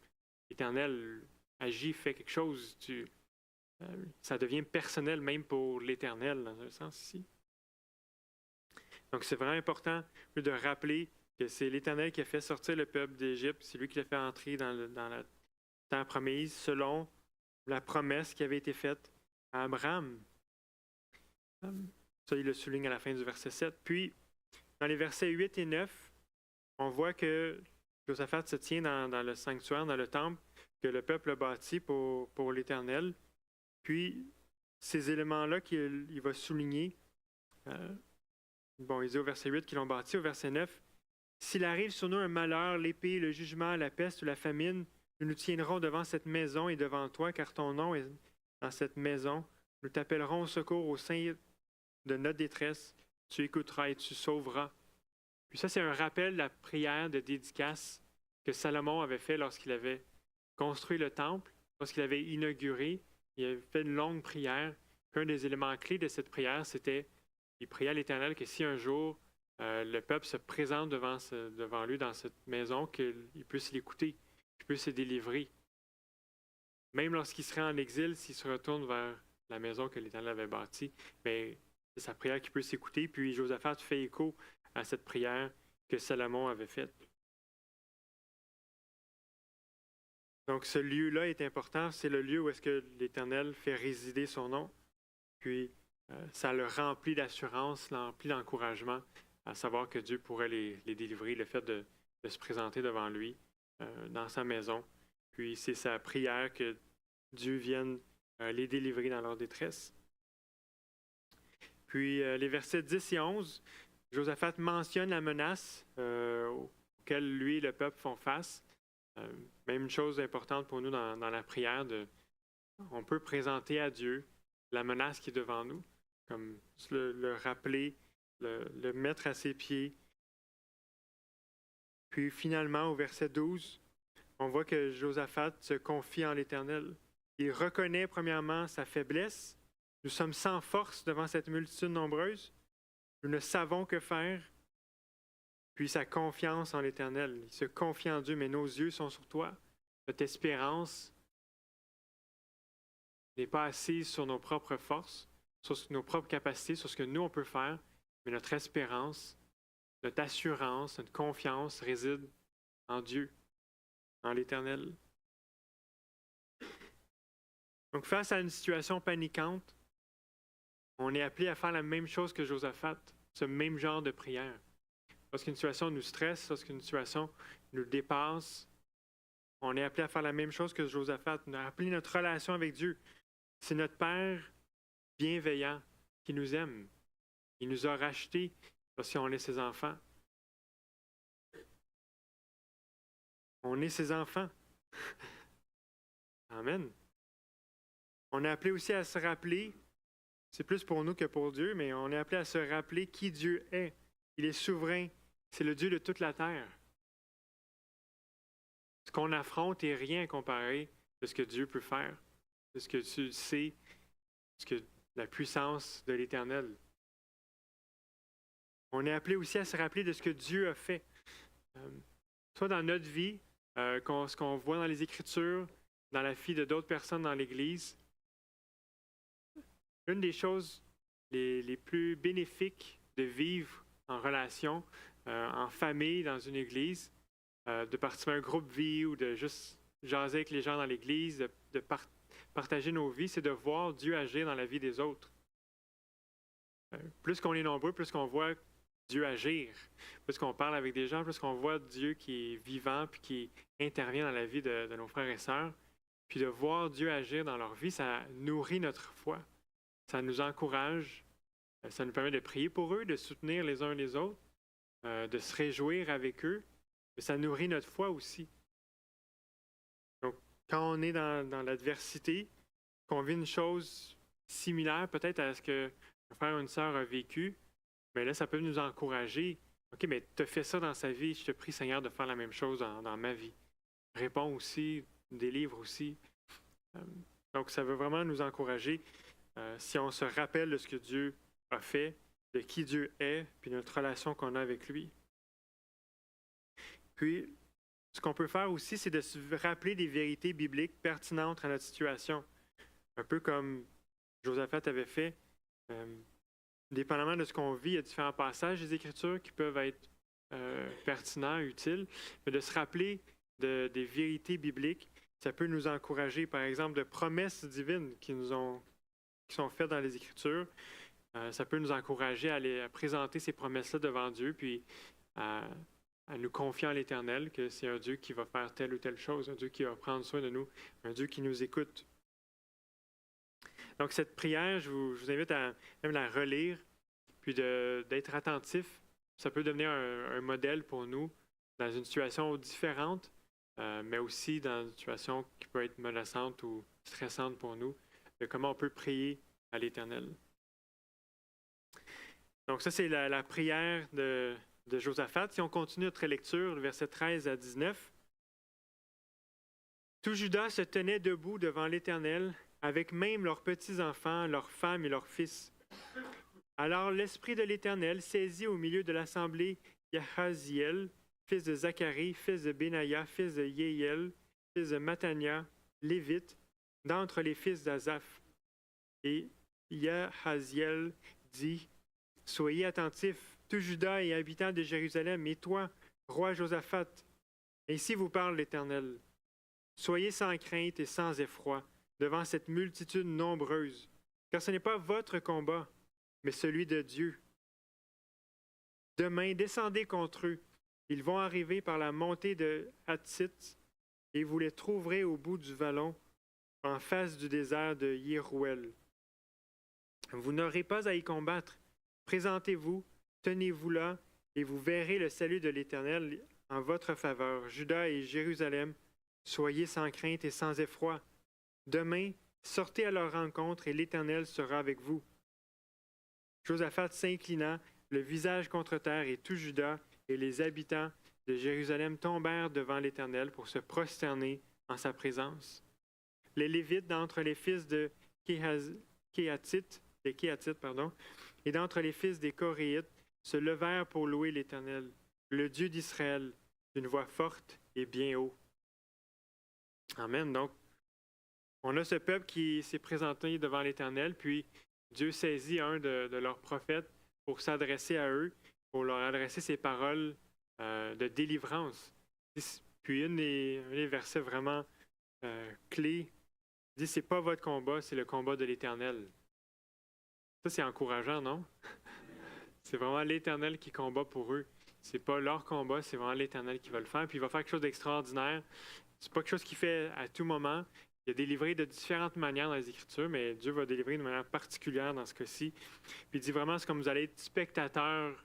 l'Éternel agit, fait quelque chose. Ça devient personnel même pour l'Éternel, dans un sens ici. Donc, c'est vraiment important de rappeler que c'est l'Éternel qui a fait sortir le peuple d'Égypte. C'est lui qui l'a fait entrer dans la terre promise selon la promesse qui avait été faite à Abraham. Ça, il le souligne à la fin du verset 7. Puis, dans les versets 8 et 9, on voit que Josaphat se tient dans le sanctuaire, dans le temple, que le peuple a bâti pour l'Éternel. Puis, ces éléments-là qu'il va souligner, il dit au verset 8 qu'ils l'ont bâti. Au verset 9, « S'il arrive sur nous un malheur, l'épée, le jugement, la peste ou la famine, nous nous tiendrons devant cette maison et devant toi, car ton nom est dans cette maison. Nous t'appellerons au secours au sein de notre détresse. Tu écouteras et tu sauveras. » Puis ça, c'est un rappel de la prière de dédicace que Salomon avait fait lorsqu'il avait construit le temple, lorsqu'il avait inauguré. Il avait fait une longue prière. Puis un des éléments clés de cette prière, c'était il priait à l'Éternel que si un jour le peuple se présente devant lui dans cette maison, qu'il puisse l'écouter, qu'il puisse se délivrer. Même lorsqu'il serait en exil, s'il se retourne vers la maison que l'Éternel avait bâtie, bien, c'est sa prière qui peut s'écouter. Puis Josaphat fait écho à cette prière que Salomon avait faite. Donc ce lieu-là est important, c'est le lieu où est-ce que l'Éternel fait résider son nom. Puis ça le remplit d'assurance, remplit d'encouragement à savoir que Dieu pourrait les délivrer, le fait de se présenter devant lui dans sa maison. Puis c'est sa prière que Dieu vienne les délivrer dans leur détresse. Puis les versets 10 et 11, Josaphat mentionne la menace auquel lui et le peuple font face. Même une chose importante pour nous dans la prière, on peut présenter à Dieu la menace qui est devant nous, comme le rappeler, le mettre à ses pieds. Puis finalement, au verset 12, on voit que Josaphat se confie en l'Éternel. Il reconnaît premièrement sa faiblesse. Nous sommes sans force devant cette multitude nombreuse. Nous ne savons que faire. Puis sa confiance en l'Éternel. Il se confie en Dieu, mais nos yeux sont sur toi. Notre espérance n'est pas assise sur nos propres forces, sur nos propres capacités, sur ce que nous, on peut faire, mais notre espérance, notre assurance, notre confiance réside en Dieu, en l'Éternel. Donc, face à une situation paniquante, on est appelé à faire la même chose que Josaphat, ce même genre de prière. Lorsqu'une situation nous stresse, lorsqu'une situation nous dépasse, on est appelé à faire la même chose que Josaphat, à rappeler notre relation avec Dieu. C'est notre Père bienveillant qui nous aime. Il nous a rachetés parce qu'on est ses enfants. On est ses enfants. Amen. On est appelé aussi à se rappeler, c'est plus pour nous que pour Dieu, mais on est appelé à se rappeler qui Dieu est. Il est souverain. C'est le Dieu de toute la terre. Ce qu'on affronte est rien comparé de ce que Dieu peut faire, de ce que tu sais, ce que la puissance de l'Éternel. On est appelé aussi à se rappeler de ce que Dieu a fait. Soit dans notre vie, ce qu'on voit dans les Écritures, dans la vie de d'autres personnes dans l'Église. Une des choses les plus bénéfiques de vivre en relation, en famille, dans une Église, de participer à un groupe vie ou de juste jaser avec les gens dans l'Église, de partager nos vies, c'est de voir Dieu agir dans la vie des autres. Plus qu'on est nombreux, plus qu'on voit Dieu agir, plus qu'on parle avec des gens, plus qu'on voit Dieu qui est vivant puis qui intervient dans la vie de nos frères et sœurs. Puis de voir Dieu agir dans leur vie, ça nourrit notre foi. Ça nous encourage. Ça nous permet de prier pour eux, de soutenir les uns les autres, de se réjouir avec eux. Mais ça nourrit notre foi aussi. Donc, quand on est dans l'adversité, qu'on vit une chose similaire peut-être à ce que un frère ou une sœur a vécu, mais là, ça peut nous encourager. OK, mais tu as fait ça dans sa vie, je te prie, Seigneur, de faire la même chose dans ma vie. Réponds aussi, délivre aussi. Donc, ça veut vraiment nous encourager si on se rappelle de ce que Dieu a fait, de qui Dieu est, puis notre relation qu'on a avec lui. Puis, ce qu'on peut faire aussi, c'est de se rappeler des vérités bibliques pertinentes à notre situation. Un peu comme Josaphat avait fait. Dépendamment de ce qu'on vit, il y a différents passages des Écritures qui peuvent être pertinents, utiles, mais de se rappeler des vérités bibliques, ça peut nous encourager, par exemple, de promesses divines qui sont faites dans les Écritures. Ça peut nous encourager à présenter ces promesses-là devant Dieu, puis à nous confier en l'Éternel, que c'est un Dieu qui va faire telle ou telle chose, un Dieu qui va prendre soin de nous, un Dieu qui nous écoute. Donc, cette prière, je vous invite à même la relire, puis d'être attentif. Ça peut devenir un modèle pour nous dans une situation différente, mais aussi dans une situation qui peut être menaçante ou stressante pour nous, de comment on peut prier à l'Éternel. Donc, ça, c'est la prière de Josaphat. Si on continue notre lecture, le verset 13 à 19. Tout Juda se tenait debout devant l'Éternel, avec même leurs petits-enfants, leurs femmes et leurs fils. Alors l'Esprit de l'Éternel saisit au milieu de l'assemblée Yahaziel, fils de Zacharie, fils de Benaïa, fils de Yéhiel, fils de Matania, lévite, d'entre les fils d'Azaph. Et Yahaziel dit, « Soyez attentifs, tout Juda et habitants de Jérusalem, et toi, roi Josaphat. Ainsi vous parle l'Éternel. Soyez sans crainte et sans effroi devant cette multitude nombreuse, car ce n'est pas votre combat, mais celui de Dieu. Demain, descendez contre eux. Ils vont arriver par la montée de Hattit, et vous les trouverez au bout du vallon, en face du désert de Yérouël. Vous n'aurez pas à y combattre. Présentez-vous, tenez-vous là, et vous verrez le salut de l'Éternel en votre faveur. Juda et Jérusalem, soyez sans crainte et sans effroi. Demain, sortez à leur rencontre et l'Éternel sera avec vous. Josaphat s'inclina, le visage contre terre, et tout Juda et les habitants de Jérusalem tombèrent devant l'Éternel pour se prosterner en sa présence. Les Lévites d'entre les fils de Kéhatit, et d'entre les fils des Coréites se levèrent pour louer l'Éternel, le Dieu d'Israël, d'une voix forte et bien haut. Amen. Donc, on a ce peuple qui s'est présenté devant l'Éternel, puis Dieu saisit un de leurs prophètes pour s'adresser à eux, pour leur adresser ces paroles de délivrance. Puis un des versets vraiment clés dit, c'est pas votre combat, c'est le combat de l'Éternel. Ça, c'est encourageant, non? C'est vraiment l'Éternel qui combat pour eux. C'est pas leur combat, c'est vraiment l'Éternel qui va le faire. Puis il va faire quelque chose d'extraordinaire. C'est pas quelque chose qu'il fait à tout moment. Il a délivré de différentes manières dans les Écritures, mais Dieu va délivrer de manière particulière dans ce cas-ci. Puis il dit vraiment, c'est comme vous allez être spectateur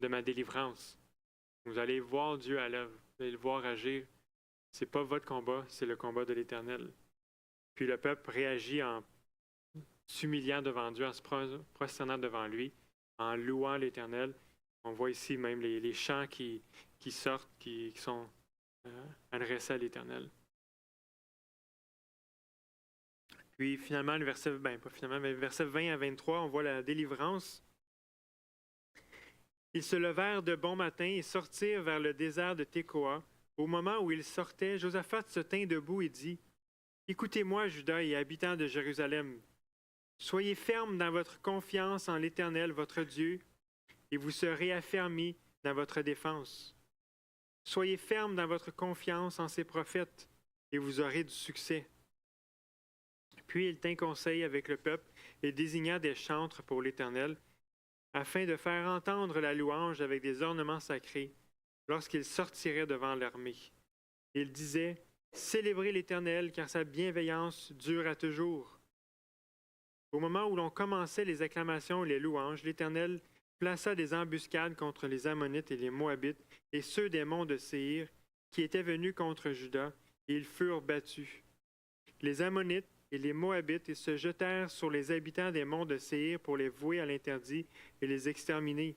de ma délivrance. Vous allez voir Dieu à l'œuvre, vous allez le voir agir. Ce n'est pas votre combat, c'est le combat de l'Éternel. Puis le peuple réagit en s'humiliant devant Dieu, en se prosternant devant lui, en louant l'Éternel. On voit ici même les chants qui sortent, qui sont adressés à l'Éternel. Puis finalement, le verset, pas finalement, mais verset 20 à 23, on voit la délivrance. Ils se levèrent de bon matin et sortirent vers le désert de Tékoa. Au moment où ils sortaient, Josaphat se tint debout et dit, « Écoutez-moi, Juda et habitants de Jérusalem. Soyez fermes dans votre confiance en l'Éternel, votre Dieu, et vous serez affermis dans votre défense. Soyez fermes dans votre confiance en ses prophètes, et vous aurez du succès. » Puis il tint conseil avec le peuple et désigna des chantres pour l'Éternel, afin de faire entendre la louange avec des ornements sacrés, lorsqu'ils sortiraient devant l'armée. Il disait, « Célébrez l'Éternel, car sa bienveillance dure à toujours. » Au moment où l'on commençait les acclamations et les louanges, l'Éternel plaça des embuscades contre les Ammonites et les Moabites et ceux des monts de Séhir qui étaient venus contre Juda, et ils furent battus. Les Ammonites et les Moabites se jetèrent sur les habitants des monts de Séhir pour les vouer à l'interdit et les exterminer.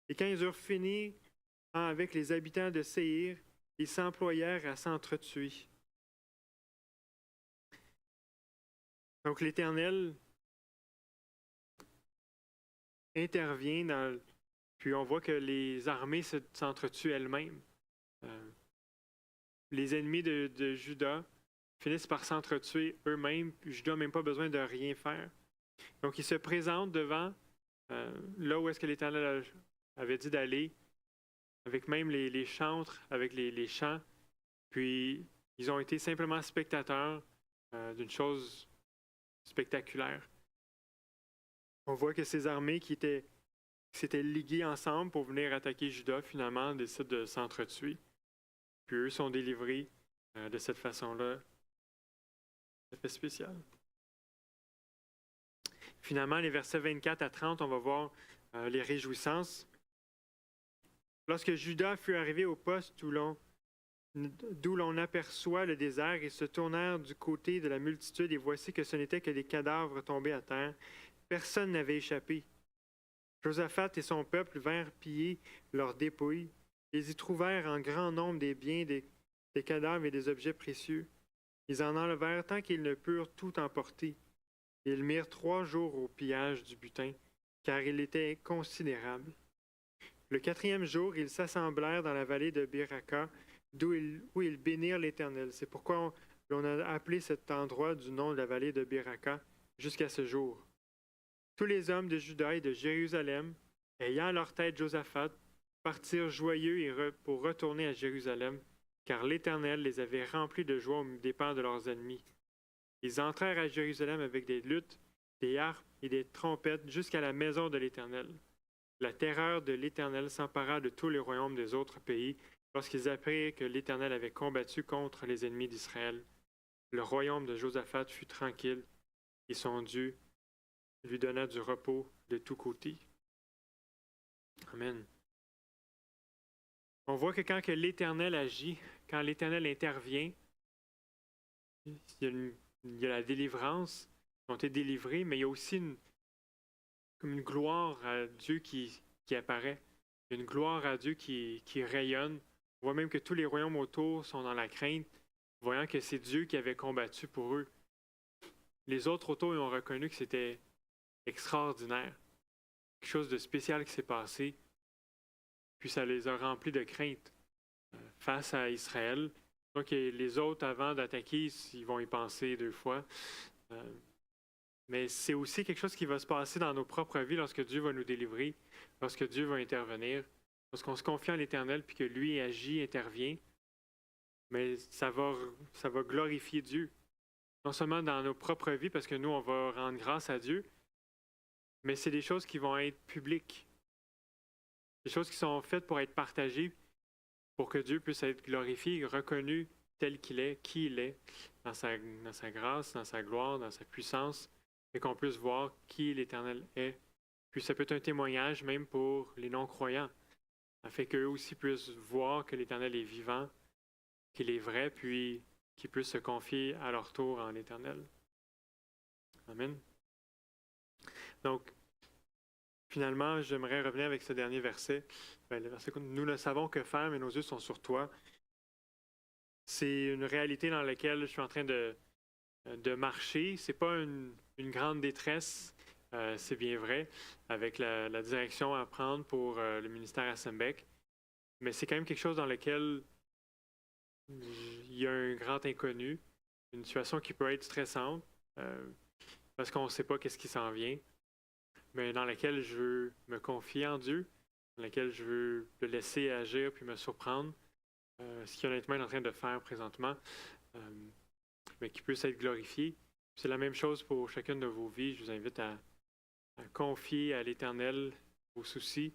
Et quand ils eurent fini avec les habitants de Séhir, ils s'employèrent à s'entretuer. Donc l'Éternel intervient puis on voit que les armées s'entretuent elles-mêmes. Les ennemis de Juda finissent par s'entretuer eux-mêmes, puis Juda n'a même pas besoin de rien faire. Donc ils se présentent devant là où est-ce que l'Éternel avait dit d'aller, avec même les chantres, avec les chants, puis ils ont été simplement spectateurs d'une chose spectaculaire. On voit que ces armées qui s'étaient liguées ensemble pour venir attaquer Juda, finalement, décident de s'entretuer. Puis eux sont délivrés de cette façon-là. Ça fait spécial. Finalement, les versets 24 à 30, on va voir les réjouissances. Lorsque Juda fut arrivé au poste d'où l'on aperçoit le désert, ils se tournèrent du côté de la multitude et voici que ce n'était que des cadavres tombés à terre. Personne n'avait échappé. Josaphat et son peuple vinrent piller leurs dépouilles. Ils y trouvèrent en grand nombre des biens, des cadavres et des objets précieux. Ils en enlevèrent tant qu'ils ne purent tout emporter. Ils mirent 3 jours au pillage du butin, car il était considérable. Le 4e jour, ils s'assemblèrent dans la vallée de Biraka, où ils bénirent l'Éternel. C'est pourquoi on a appelé cet endroit du nom de la vallée de Biraka jusqu'à ce jour. Tous les hommes de Juda et de Jérusalem, ayant à leur tête Josaphat, partirent joyeux pour retourner à Jérusalem, car l'Éternel les avait remplis de joie aux dépens de leurs ennemis. Ils entrèrent à Jérusalem avec des luttes, des harpes et des trompettes jusqu'à la maison de l'Éternel. La terreur de l'Éternel s'empara de tous les royaumes des autres pays lorsqu'ils apprirent que l'Éternel avait combattu contre les ennemis d'Israël. Le royaume de Josaphat fut tranquille et son Dieu lui donna du repos de tous côtés. Amen. On voit que quand l'Éternel agit, quand l'Éternel intervient, il y a la délivrance, ils ont été délivrés, mais il y a aussi comme une gloire à Dieu qui apparaît. Il y a une gloire à Dieu qui rayonne. On voit même que tous les royaumes autour sont dans la crainte, voyant que c'est Dieu qui avait combattu pour eux. Les autres autour, ils ont reconnu que c'était extraordinaire. Quelque chose de spécial qui s'est passé. Puis ça les a remplis de crainte face à Israël. Donc les autres, avant d'attaquer, ils vont y penser 2 fois. Mais c'est aussi quelque chose qui va se passer dans nos propres vies lorsque Dieu va nous délivrer, lorsque Dieu va intervenir, lorsqu'on se confie en l'Éternel puis que lui agit, intervient. Mais ça va glorifier Dieu. Non seulement dans nos propres vies, parce que nous, on va rendre grâce à Dieu, mais c'est des choses qui vont être publiques. Des choses qui sont faites pour être partagées, pour que Dieu puisse être glorifié, reconnu tel qu'il est, qui il est, dans sa grâce, dans sa gloire, dans sa puissance, et qu'on puisse voir qui l'Éternel est. Puis ça peut être un témoignage même pour les non-croyants. afin qu'eux aussi puissent voir que l'Éternel est vivant, qu'il est vrai, puis qu'ils puissent se confier à leur tour en l'Éternel. Amen. Donc, finalement, j'aimerais revenir avec ce dernier verset. Le verset, nous ne savons que faire, mais nos yeux sont sur toi. C'est une réalité dans laquelle je suis en train de marcher. C'est pas une grande détresse, c'est bien vrai, avec la direction à prendre pour le ministère à Sembec. Mais c'est quand même quelque chose dans lequel il y a un grand inconnu, une situation qui peut être stressante, parce qu'on ne sait pas qu'est-ce qui s'en vient, mais dans laquelle je veux me confier en Dieu, dans laquelle je veux le laisser agir puis me surprendre, ce qu'il honnêtement est en train de faire présentement, mais qui peut être glorifié. C'est la même chose pour chacune de vos vies. Je vous invite à confier à l'Éternel vos soucis,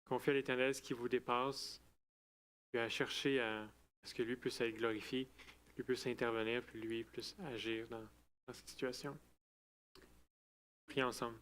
confier à l'Éternel ce qui vous dépasse, puis à chercher à ce que lui puisse être glorifié, lui puisse intervenir, puis lui puisse agir dans cette situation. Prions ensemble.